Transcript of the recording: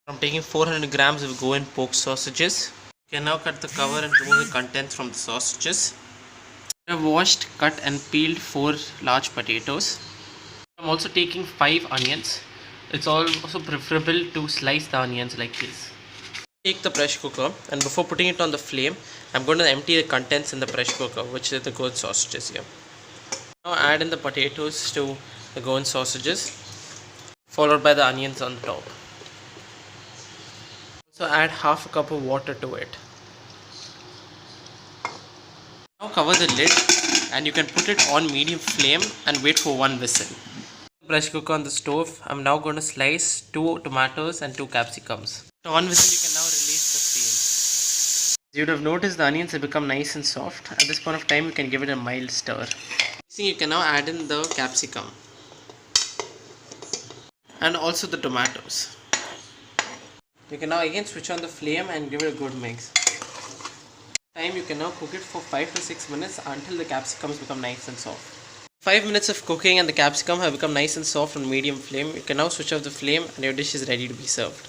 I'm taking 400 grams of Goan pork sausages. You can now cut the cover and remove the contents from the sausages. I have washed, cut and peeled 4 large potatoes. I'm also taking 5 onions. It's also preferable to slice the onions like this. Take the pressure cooker, and before putting it on the flame, I'm going to empty the contents in the pressure cooker, which is the Goan sausages here. Now add in the potatoes to the Goan sausages, followed by the onions on the top. Also add half a cup of water to it. Now cover the lid and you can put it on medium flame and wait for 1 whistle. Pressure cooker on the stove. I'm now going to slice 2 tomatoes and 2 capsicums. After 1 whistle you can now release the steam. As you would have noticed, the onions have become nice and soft. At this point of time you can give it a mild stir. You can now add in the capsicum and also the tomatoes. You can now again switch on the flame and give it a good mix. You can now cook it for 5 to 6 minutes until the capsicums become nice and soft. 5 minutes of cooking and the capsicum have become nice and soft on medium flame. You can now switch off the flame and your dish is ready to be served.